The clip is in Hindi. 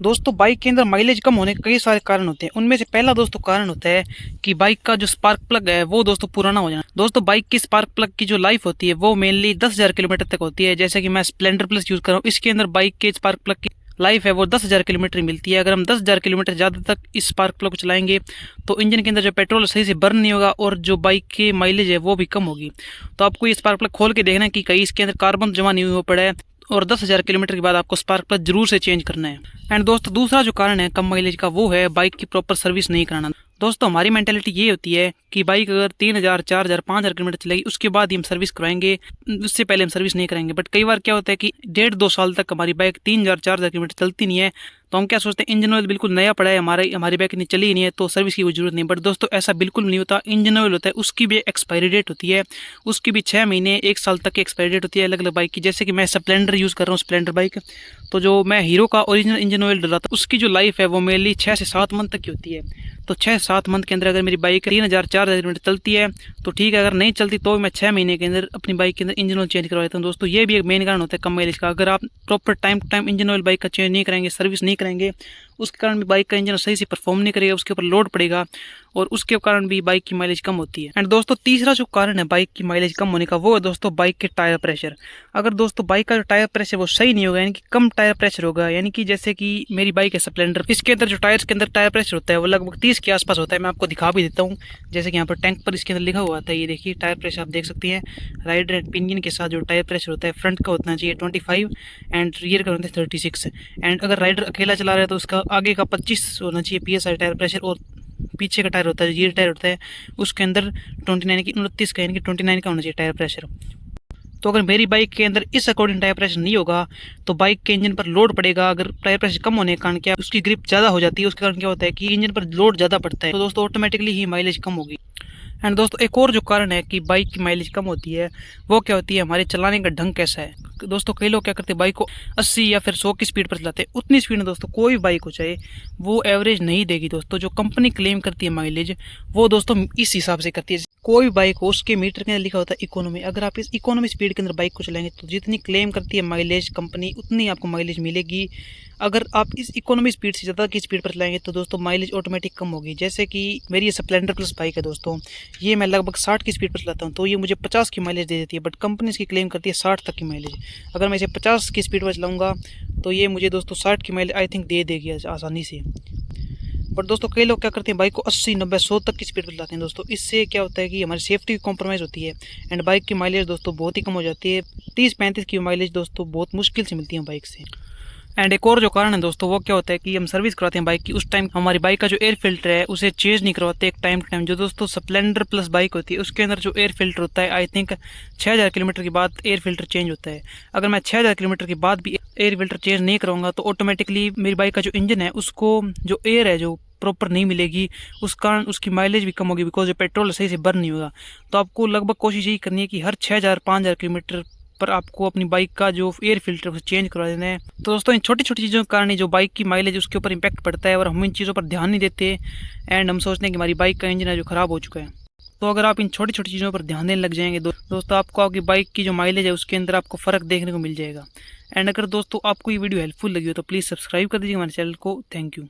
दोस्तों बाइक के अंदर माइलेज कम होने के कई सारे कारण होते हैं। उनमें से पहला दोस्तों कारण होता है कि बाइक का जो स्पार्क प्लग है वो दोस्तों पुराना हो जाना। दोस्तों बाइक की स्पार्क प्लग की जो लाइफ होती है वो मेनली 10,000 किलोमीटर तक होती है। जैसे कि मैं स्प्लेंडर प्लस यूज कर रहा हूँ, इसके अंदर बाइक के स्पार्क प्लग की लाइफ है वो 10,000 किलोमीटर मिलती है। अगर हम 10,000 किलोमीटर ज़्यादा तक इस स्पार्क प्लग को चलाएंगे तो इंजन के अंदर जो पेट्रोल सही से बर्न नहीं होगा और जो बाइक की माइलेज है वो भी कम होगी। तो आपको ये स्पार्क प्लग खोल के देखना है कि कहीं इसके अंदर कार्बन जमा नहीं हुआ पड़ा है, और 10,000 किलोमीटर के बाद आपको स्पार्क प्लग जरूर से चेंज करना है। एंड दोस्तों दूसरा जो कारण है कम माइलेज का वो है बाइक की प्रॉपर सर्विस नहीं कराना। दोस्तों हमारी मेंटेलिटी ये होती है कि बाइक अगर 3,000 4,000 5,000 किलोमीटर चलेगी उसके बाद ही हम सर्विस कराएंगे, उससे पहले हम सर्विस नहीं कराएंगे। बट कई बार क्या होता है कि 1.5-2 साल तक हमारी बाइक 3,000 4,000 किलोमीटर चलती नहीं है, तो हम क्या सोचते हैं इंजन ऑयल बिल्कुल नया पड़ा है, हमारी बाइक इतनी चली ही नहीं है तो सर्विस की कोई जरूरत नहीं। बट दोस्तों ऐसा बिल्कुल नहीं होता। इंजन ऑयल होता है उसकी भी एक्सपायरी डेट होती है, उसकी भी 6 महीने 1 साल तक की एक्सपायरी डेट होती है अलग अलग बाइक की। जैसे कि मैं स्प्लेंडर यूज़ कर रहा हूँ, स्प्लेंडर बाइक, तो जो मैं हीरो का ओरिजिनल इंजन ऑयल डला था उसकी जो लाइफ है वो मेनली 6 से 7 मंथ तक की होती है। तो 6-7 मंथ के अंदर अगर मेरी बाइक 3,000 4,000 किलोमीटर चलती है तो ठीक है, अगर नहीं चलती तो मैं 6 महीने के अंदर अपनी बाइक के अंदर इंजन ऑयल चेंज करवा देता हूँ। दोस्तों ये भी एक मेन कारण होता है कम माइलेज का। अगर आप proper time to time engine oil bike का चेंज नहीं करेंगे, सर्विस नहीं करेंगे, उसके कारण भी बाइक का इंजन सही से परफॉर्म नहीं करेगा, उसके ऊपर लोड पड़ेगा और उसके कारण भी बाइक की माइलेज कम होती है। एंड दोस्तों तीसरा जो कारण है बाइक की माइलेज कम होने का वो है दोस्तों बाइक के टायर प्रेशर। अगर दोस्तों बाइक का जो टायर प्रेशर वो सही नहीं होगा, यानी कि कम टायर प्रेशर होगा, यानी कि जैसे कि मेरी बाइक है स्प्लेंडर, इसके अंदर जो टायर्स के अंदर टायर प्रेशर होता है वो लगभग 30 के आसपास होता है। मैं आपको दिखा भी देता हूँ, जैसे कि यहाँ पर टैंक पर इसके अंदर लिखा हुआ था, ये देखिए टायर प्रेशर आप देख सकते हैं। राइडर एंड पिनियन के साथ जो टायर प्रेशर होता है फ्रंट का होना चाहिए 25 एंड रियर का होता है 36। एंड अगर राइडर अकेला चला रहा है तो उसका आगे का 25 होना चाहिए PSI टायर प्रेशर, और पीछे का टायर होता है रियर टायर होता है उसके अंदर 29 की 29 का, यानी कि 29 का होना चाहिए टायर प्रेशर। तो अगर मेरी बाइक के अंदर इस अकॉर्डिंग टायर प्रेशर नहीं होगा तो बाइक के इंजन पर लोड पड़ेगा। अगर टायर प्रेशर कम होने के कारण क्या उसकी ग्रिप ज़्यादा हो जाती है, उसके कारण क्या होता है कि इंजन पर लोड ज़्यादा पड़ता है, तो दोस्तों ऑटोमेटिकली ही माइलेज कम होगी। एंड दोस्तों एक और जो कारण है कि बाइक की माइलेज कम होती है वो क्या होती है, हमारे चलाने का ढंग कैसा है। दोस्तों कई लोग क्या करते हैं बाइक को 80 या फिर 100 की स्पीड पर चलाते हैं। उतनी स्पीड में दोस्तों कोई भी बाइक हो चाहे वो एवरेज नहीं देगी। दोस्तों जो कंपनी क्लेम करती है माइलेज वो दोस्तों इस हिसाब से करती है, कोई भी बाइक हो उसके मीटर के अंदर लिखा होता है इकोनॉमी। अगर आप इस इकोनॉमी स्पीड के अंदर बाइक को चलाएंगे तो जितनी क्लेम करती है माइलेज कंपनी उतनी आपको माइलेज मिलेगी। अगर आप इस इकोनॉमी स्पीड से ज़्यादा की स्पीड पर चलाएंगे तो दोस्तों माइलेज ऑटोमेटिक कम होगी। जैसे कि मेरी ये स्प्लेंडर प्लस बाइक है दोस्तों, ये मैं लगभग 60 की स्पीड पर चलाता हूँ तो ये मुझे 50 की माइलेज दे देती है, बट कंपनी इसकी क्लेम करती है 60 तक की माइलेज। अगर मैं इसे 50 की स्पीड पर चलाऊँगा तो ये मुझे दोस्तों 60 की माइलेज आई थिंक दे देगी आसानी से। बट दोस्तों कई लोग क्या करते हैं बाइक को 80 90 100 तक की स्पीड पर चलाते हैं। दोस्तों इससे क्या होता है कि हमारी सेफ्टी कॉम्प्रोमाइज़ होती है एंड बाइक की माइलेज दोस्तों बहुत ही कम हो जाती है। 30-35 की माइलेज दोस्तों बहुत मुश्किल से मिलती है बाइक से। एंड एक और जो कारण है दोस्तों वो क्या होता है कि हम सर्विस कराते हैं बाइक की, उस टाइम हमारी बाइक का जो एयर फिल्टर है उसे चेंज नहीं करवाते एक टाइम टू टाइम। जो दोस्तों स्प्लेंडर प्लस बाइक होती है उसके अंदर जो एयर फिल्टर होता है आई थिंक 6,000 किलोमीटर के बाद एयर फिल्टर चेंज होता है। अगर मैं 6,000 किलोमीटर के बाद भी एयर फिल्टर चेंज नहीं कराऊंगा तो ऑटोमेटिकली मेरी बाइक का जो इंजन है उसको जो एयर है जो प्रॉपर नहीं मिलेगी, उस कारण उसकी माइलेज भी कम होगी, बिकॉज जो पेट्रोल सही से बर्न नहीं होगा। तो आपको लगभग कोशिश यही करनी है कि हर 6,000 5,000 किलोमीटर पर आपको अपनी बाइक का जो एयर फिल्टर उसे चेंज करवा देना है। तो दोस्तों इन छोटी छोटी चीज़ों के कारण जो बाइक की माइलेज उसके ऊपर इंपैक्ट पड़ता है और हम इन चीज़ों पर ध्यान नहीं देते एंड हम सोचते हैं कि हमारी बाइक का इंजन है जो ख़राब हो चुका है। तो अगर आप इन छोटी छोटी चीज़ों पर ध्यान देने लग जाएंगे दोस्तों आपको आपकी बाइक की जो माइलेज है उसके अंदर आपको फ़र्क देखने को मिल जाएगा। एंड अगर दोस्तों आपको ये वीडियो हेल्पफुल लगी हो तो प्लीज़ सब्सक्राइब कर दीजिए हमारे चैनल को। Thank you.